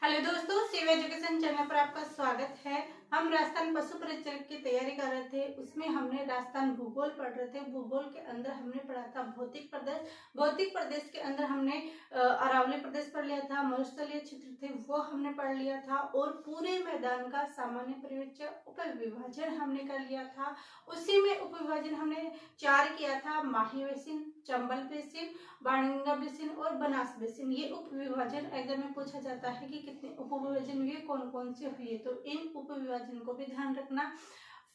Hello दोस्तों, Shiv education channel पर आपका स्वागत है। हम राजस्थान पशु परिचय की तैयारी कर रहे थे। उसमें हमने राजस्थान भूगोल पढ़ रहे थे। भूगोल के अंदर हमने पढ़ा था भौतिक प्रदेश। भौतिक प्रदेश के अंदर हमने अरावली प्रदेश पढ़ लिया था। मरुस्थलीय क्षेत्र थे वो हमने पढ़ लिया था और पूरे मैदान का सामान्य परिचय उप विभाजन हमने कर लिया था। उसी में उप विभाजन हमने 4 किया था: Mahi basin, Chambal basin, Banganga basin और बनास बेसिन। ये उप विभाजन एग्जाम में पूछा जाता है कि कितने उप विभाजन हुए, कौन कौन से हुए, तो इन उप विभाजन को भी ध्यान रखना।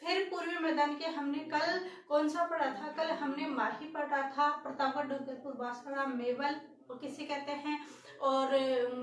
फिर पूर्वी मैदान के हमने कल कौन सा पढ़ा था? कल हमने माही पढ़ा था, प्रतापगढ़, डूंगरपुर, बांसवाड़ा, मेवल किसे कहते हैं, और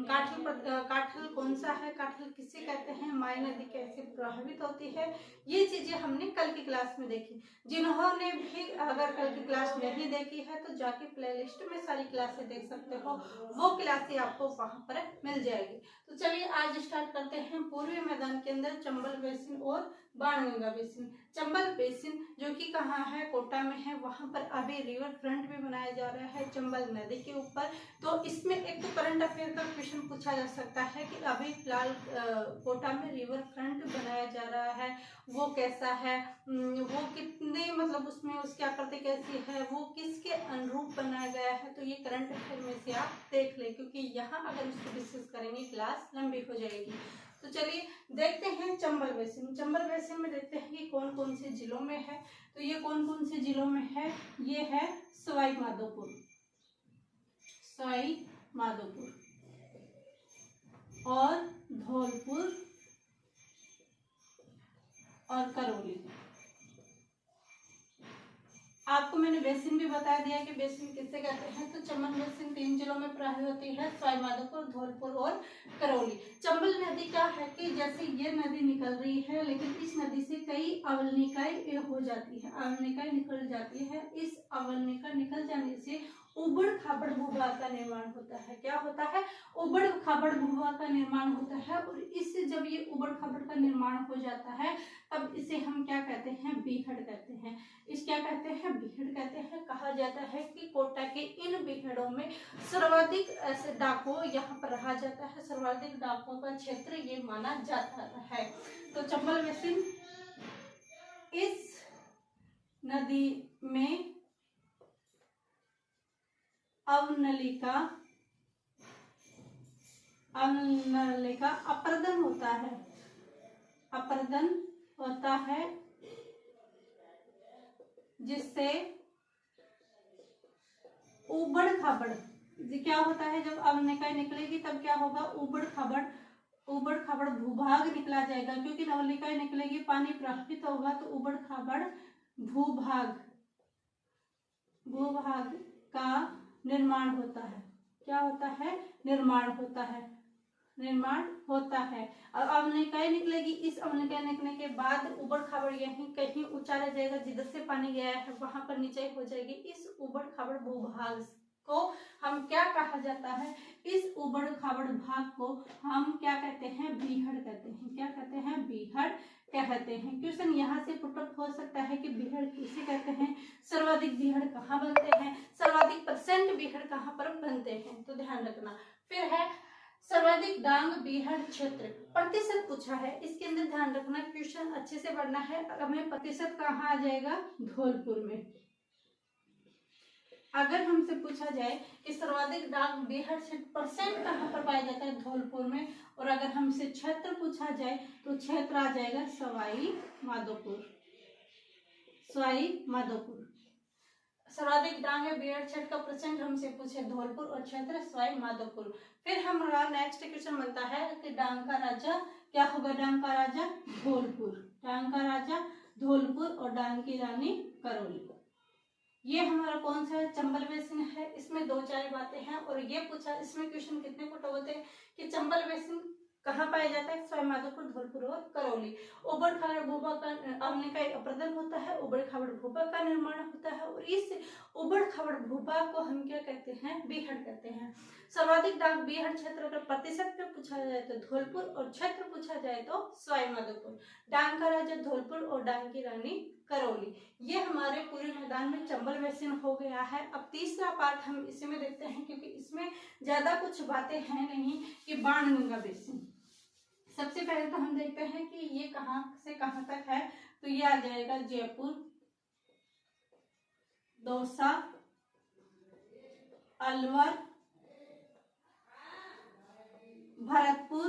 काठल कौन सा है, काठल किसे कहते हैं, माई नदी कैसे प्रभावित होती है, ये चीजें हमने कल की क्लास में देखी। जिन्होंने भी अगर कल की क्लास नहीं देखी है तो जाके प्लेलिस्ट में सारी क्लासें देख सकते हो, वो क्लासें आपको वहां पर मिल जाएगी। तो चलिए आज स्टार्ट करते हैं। पूर्वी मैदान के अंदर चंबल बेसिन और बाणगंगा बेसिन। चंबल बेसिन जो कि कहाँ है, कोटा में है। वहां पर अभी रिवर फ्रंट भी बनाया जा रहा है चंबल नदी के ऊपर। तो इसमें एक तो करंट अफेयर का क्वेश्चन पूछा जा सकता है कि अभी फिलहाल कोटा में रिवर फ्रंट बनाया जा रहा है, वो कैसा है, वो कितने मतलब उसमें उसकी आकृति कैसी है, वो किसके अनुरूप बनाया गया है। तो ये करंट अफेयर में से आप देख ले, क्योंकि यहाँ अगर उसको डिस्कस करेंगे क्लास लंबी हो जाएगी। तो चलिए देखते हैं चंबल बेसिन। चंबल बेसिन में देखते हैं कि कौन कौन से जिलों में है। तो ये कौन कौन से जिलों में है? ये है सवाई माधोपुर, सवाई माधोपुर और धौलपुर और करौली। आपको मैंने बेसिन भी बता दिया कि बेसिन किससे कहते हैं। तो चंबल बेसिन 3 जिलों में प्रवाहित होती है: सवाई माधोपुर, धौलपुर और करौली। चंबल नदी का है कि जैसे ये नदी निकल रही है, लेकिन इस नदी से कई अवलनिकाएं हो जाती है, अवलनिकाएं निकल जाती है। इस अवलनिका निकल जाने से उबड़ खाबड़ भूभाग का निर्माण होता है। क्या होता है? उबड़ खाबड़ भूभाग का निर्माण होता है। और इससे जब ये उबड़ खाबड़ का निर्माण हो जाता है तब इसे हम क्या कहते हैं? बीहड़ कहते हैं। इस क्या कहते हैं? बीहड़ कहते हैं। कहा जाता है कि कोटा के इन बीहड़ों में सर्वाधिक ऐसे डाकुओं यहाँ पर रहा जाता है, सर्वाधिक डाकुओं का क्षेत्र ये माना जाता है। तो चंबल बेसिन इस नदी में अवनलिका अपर्दन होता है, अपर्दन होता है, जिससे उबड़ खाबड़ क्या होता है? जब अवनिका निकलेगी तब क्या होगा? उबड़ खाबड़ भूभाग निकला जाएगा, क्योंकि नवलिका निकलेगी, पानी प्रवाहित होगा तो उबड़ खाबड़ भूभाग का निर्माण होता है। क्या होता है? निर्माण होता है। और अवनिकाएं निकलेगी, इस अवनिका निकलने के बाद उबड़ खाबड़ यहीं कहीं ऊंचा रह जाएगा, जिधर से पानी गया है वहां पर नीचे हो जाएगी। इस उबड़ खाबड़ भूभाग को हम क्या कहा जाता है? इस उबड़ खाबड़ भाग को हम क्या कहते हैं? बीहड़ कहते हैं। क्या कहते हैं? बीहड़ कहते हैं। क्वेश्चन यहाँ से पुटअप हो सकता है कि बीहड़ किसे कहते हैं, सर्वाधिक बीहड़ कहाँ बनते हैं, सर्वाधिक परसेंट बीहड़ कहाँ पर बनते हैं, तो ध्यान रखना। फिर है सर्वाधिक डांग बीहड़ क्षेत्र, प्रतिशत पूछा है। इसके अंदर ध्यान रखना, क्वेश्चन अच्छे से पढ़ना है। हमें प्रतिशत कहाँ आ जाएगा? धौलपुर में। अगर हमसे पूछा जाए कि सर्वाधिक डांग बीहड़ क्षेत्र परसेंट कहाँ पर पाया जाता है? धौलपुर में। और अगर हमसे क्षेत्र पूछा जाए तो क्षेत्र आ जाएगा सवाई माधोपुर, सवाई माधोपुर। सर्वाधिक डांग है बीहड़ क्षेत्र का परसेंट हमसे पूछे धौलपुर और क्षेत्र सवाई माधोपुर। फिर हमारा नेक्स्ट क्वेश्चन बनता है कि डांग का राजा क्या होगा? डांग का राजा धौलपुर, डांग का राजा धौलपुर और डांग की रानी करौली। ये हमारा कौन सा है? चंबल बेसिन है। इसमें 2-4 बातें हैं और ये पूछा, इसमें क्वेश्चन कितने पुट होते हैं कि चंबल बेसिन कहाँ पाया जाता है? सवाई माधोपुर, धौलपुर और करौली। उबड़ खाबड़ भूभाग का अवनिका अपर्दन होता है, उबड़ खाबड़ भूभाग का निर्माण होता है और इस उबड़ खाबड़ भूभाग को हम क्या कहते हैं? बीहड़ कहते हैं। सर्वाधिक डांग बीहड़ क्षेत्र का प्रतिशत पे पूछा जाए तो धौलपुर और क्षेत्र पूछा जाए तो सवाई माधोपुर। डांग का राजा धौलपुर और डांग की रानी करौली। ये हमारे पूरे मैदान में चंबल बेसिन हो गया है। अब तीसरा पार्ट हम इसी में देखते हैं, क्योंकि इसमें ज्यादा कुछ बातें हैं नहीं, कि बाणगंगा बेसिन। सबसे पहले तो हम देखते हैं कि ये कहाँ से कहाँ तक है। तो ये आ जाएगा जयपुर, दौसा, अलवर, भरतपुर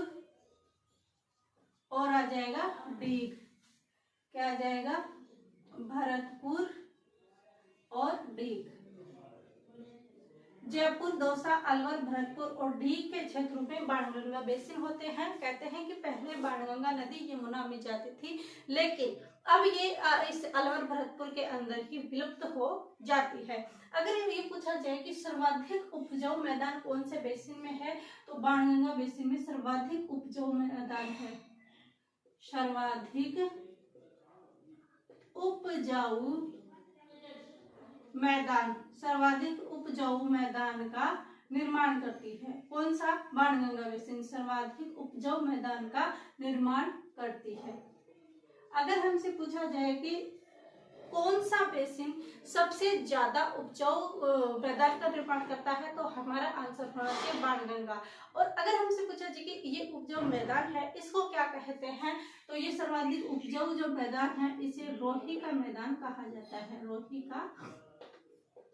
और आ जाएगा डीग। क्या आ जाएगा? भरतपुर और डीग। जयपुर, दौसा, अलवर, भरतपुर और डीग के क्षेत्रों में बाणगंगा बेसिन होते हैं। कहते हैं कि पहले बाणगंगा नदी यमुना में जाती थी, लेकिन अब ये इस अलवर भरतपुर के अंदर ही विलुप्त हो जाती है। अगर ये पूछा जाए कि सर्वाधिक उपजाऊ मैदान कौन से बेसिन में है, तो बाणगंगा बेसिन में सर्वाधिक उपजाऊ मैदान है। सर्वाधिक उपजाऊ मैदान, सर्वाधिक उपजाऊ मैदान का निर्माण करती है। कौन सा? बाणगंगा बेसिन सर्वाधिक उपजाऊ मैदान का निर्माण करती है। अगर हमसे पूछा जाए कि कौन सा बेसिन सबसे ज्यादा उपजाऊ मैदान का निर्माण करता है, तो हमारा आंसर होना चाहिए बाणगंगा। और अगर हमसे पूछा जाए कि ये उपजाऊ मैदान है, इसको क्या कहते हैं, तो ये सर्वाधिक उपजाऊ जो मैदान है, इसे रोही का मैदान कहा जाता है। रोही का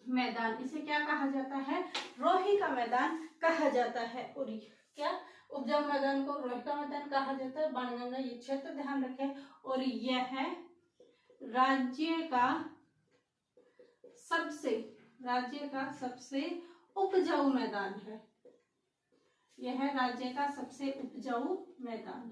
मैदान, इसे क्या कहा जाता है? रोही का मैदान कहा जाता है। और क्या उपजाऊ मैदान को रोही का मैदान कहा जाता है? बाणगंगा। ये क्षेत्र ध्यान रखें। और यह है राज्य का सबसे उपजाऊ मैदान है। यह राज्य का सबसे उपजाऊ मैदान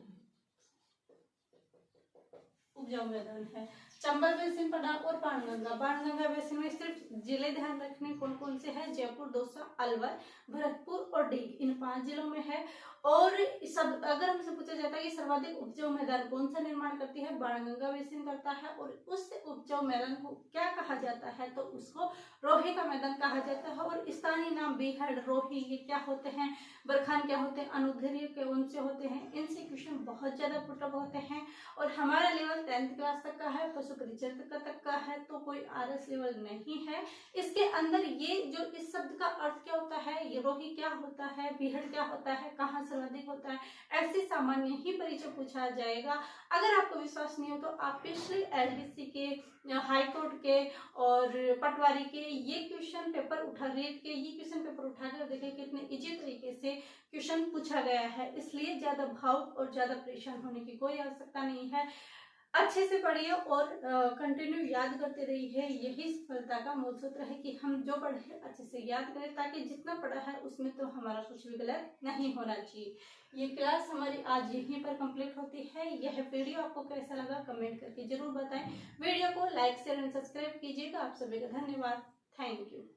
है। चंबल बेसिन पढ़ा और बाणगंगा। बाणगंगा बेसिन में सिर्फ जिले ध्यान रखने कौन कौन से हैं? जयपुर, दौसा, अलवर, भरतपुर और डीग, इन 5 जिलों में है। और सब अगर हमसे पूछा जाता है कि सर्वाधिक उपजाऊ मैदान कौन सा निर्माण करती है, बाणगंगा बेसिन करता है। और उस उपजाऊ मैदान को क्या कहा जाता है, तो उसको रोही का मैदान कहा जाता है। और स्थानीय नाम बीहड़, रोही, ये क्या होते हैं? बरखान क्या होते हैं? अनुदैर्ध्य के उनसे होते हैं। इनसे क्वेश्चन बहुत ज्यादा पुटअप होते हैं। और हमारा लेवल 10th क्लास तक का है, पशु परिचर्या तक का है, तो कोई RS लेवल नहीं है। इसके अंदर ये जो इस शब्द का अर्थ क्या होता है, ये रोही क्या होता है, बीहड़ क्या होता है, कहाँ सर्वाधिक होता है, ऐसे सामान्य ही परिचय पूछा जाएगा। अगर आपको विश्वास नहीं हो तो आप पिछले LDC के, हाई कोर्ट के और पटवारी के ये क्वेश्चन पेपर उठा कर देखें कितने इजी तरीके से क्वेश्चन पूछा गया है। इसलिए ज्यादा भावुक और ज्यादा परेशान होने की कोई आवश्यकता नहीं है। अच्छे से पढ़िए और कंटिन्यू याद करते रहिए। यही सफलता का मूल सूत्र है कि हम जो पढ़े अच्छे से याद करें, ताकि जितना पढ़ा है उसमें तो हमारा कुछ भी गलत नहीं होना चाहिए। ये क्लास हमारी आज यहीं पर कंप्लीट होती है। यह वीडियो आपको कैसा लगा कमेंट करके जरूर बताएं। वीडियो को लाइक शेयर एंड सब्सक्राइब कीजिएगा। आप सभी का धन्यवाद। Thank you.